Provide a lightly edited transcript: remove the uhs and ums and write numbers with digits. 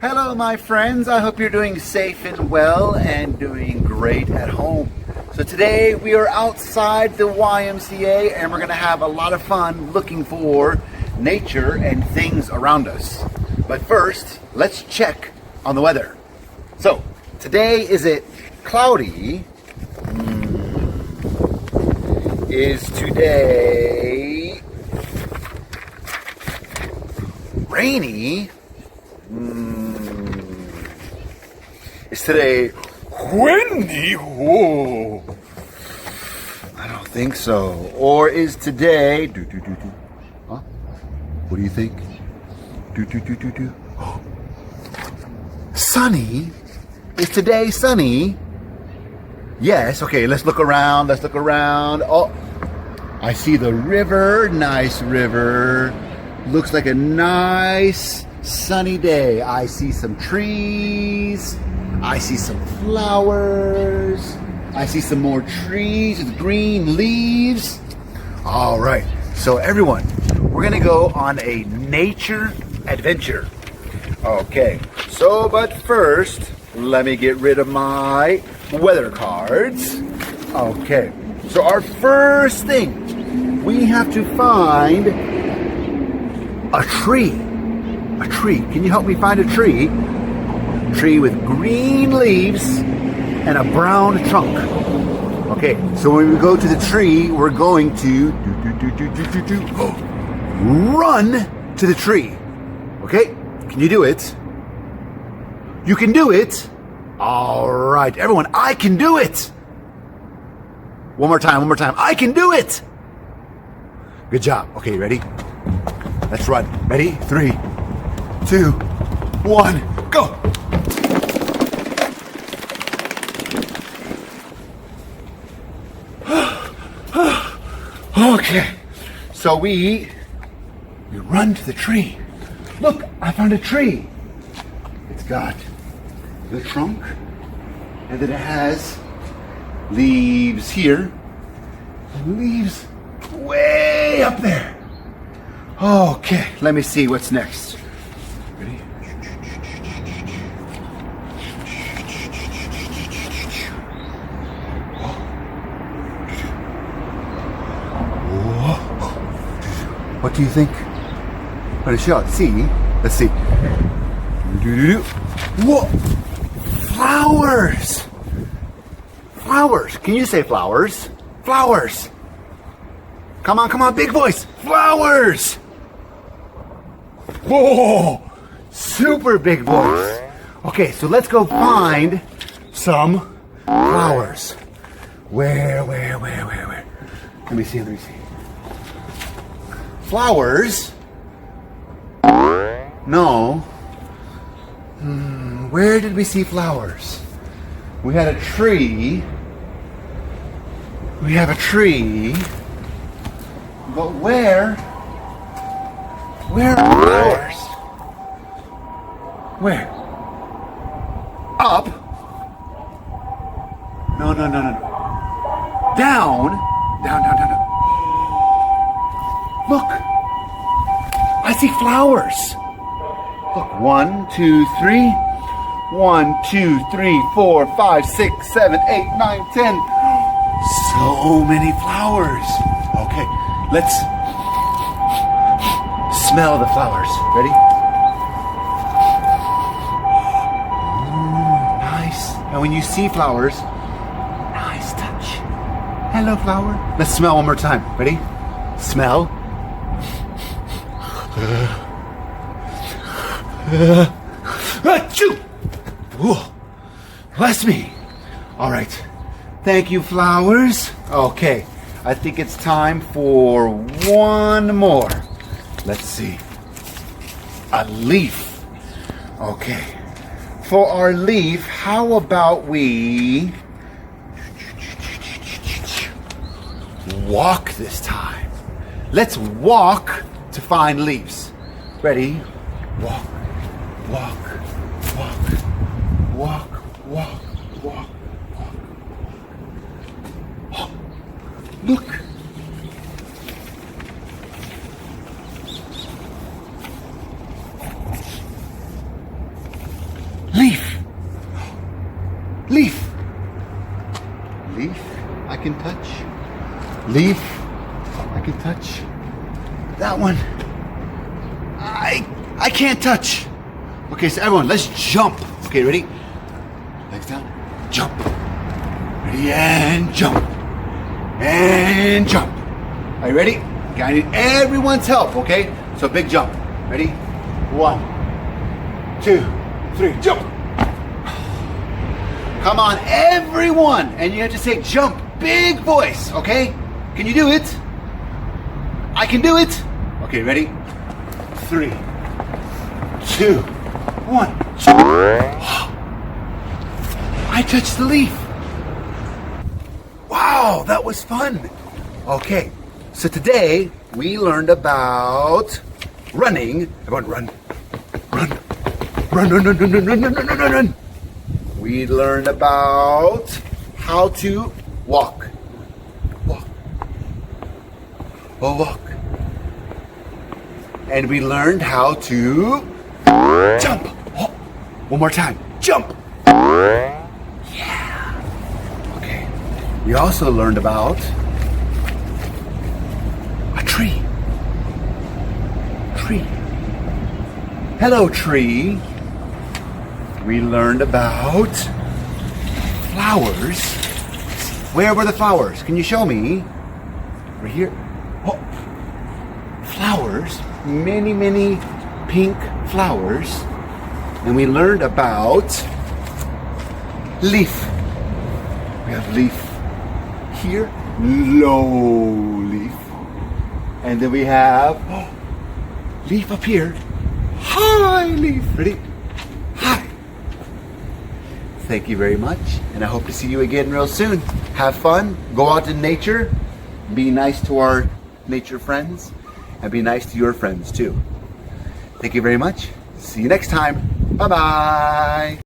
Hello, my friends. I hope you're doing safe and well and doing great at home. So today we are outside the YMCA and we're going to have a lot of fun looking for nature and things around us. But first, let's check on the weather. So today, is it cloudy? Is today rainy? Is today windy? Whoa. I don't think so. Or is today Huh? What do you think? Sunny? Is today sunny? Yes. Okay, let's look around. Let's look around. Oh, I see the river. Nice river. Looks like a nice sunny day. I see some trees. I see some flowers. I see some more trees with green leaves. All right. So everyone, we're going to go on a nature adventure. Okay. So, but first, let me get rid of my weather cards. Okay. So our first thing, we have to find a tree. A tree. Can you help me find a tree? Tree with green leaves and a brown trunk. Okay, so when we go to the tree, we're going to run to the tree. Okay, can you do it? You can do it. All right, everyone, I can do it. One more time, I can do it. Good job. Okay, ready? Let's run. Ready? 3, 2, 1, go. Okay, so we run to the tree. Look, I found a tree. It's got the trunk, and then it has leaves here, and leaves way up there. Okay, let me see what's next. Ready? What do you think? What is shot? See? Let's see. Whoa! Flowers! Flowers! Can you say flowers? Flowers! Come on, big voice! Flowers! Whoa! Super big voice. Okay, so let's go find some flowers. Where? Let me see. Flowers? No. Where did we see flowers? We had a tree. We have a tree. But where? Where are flowers? Where? Up? No. Down. Look. I see flowers. Look, 1, 2, 3. 1, 2, 3, 4, 5, 6, 7, 8, 9, 10. So many flowers. Okay, let's smell the flowers. Ready? Nice. And when you see flowers, nice touch. Hello, flower. Let's smell one more time. Ready? Smell. Achoo! Ooh, bless me. All right. Thank you, flowers. Okay. I think it's time for one more. Let's see. A leaf. Okay. For our leaf, how about we walk this time? Let's walk to find leaves. Ready? Walk. Oh, look. Leaf. Leaf, I can touch. Leaf, I can touch. That one, I can't touch. Okay, so everyone, let's jump. Okay, ready? Legs down, jump. Ready, and jump. And jump. Are you ready? Okay, I need everyone's help, okay? So big jump. Ready? 1, 2, 3, jump. Come on, everyone. And you have to say jump. Big voice, okay? Can you do it? I can do it. Okay, ready? 3, 2, 1. I touched the leaf. Wow, that was fun. Okay, so today we learned about running. Everyone run. Run. Run, run, run, run, run, run, run, run, run, run. We learned about how to walk. Walk. Oh, walk. And we learned how to jump. Oh, one more time. Jump. Yeah. Okay. We also learned about a tree. Tree. Hello, tree. We learned about flowers. Where were the flowers? Can you show me? Right here. Oh, flowers. Many, many pink flowers. And we learned about leaf. We have leaf here. Low leaf. And then we have leaf up here. High leaf. Ready? High. Thank you very much, and I hope to see you again real soon. Have fun, go out in nature, be nice to our nature friends, and be nice to your friends too. Thank you very much. See you next time. Bye-bye.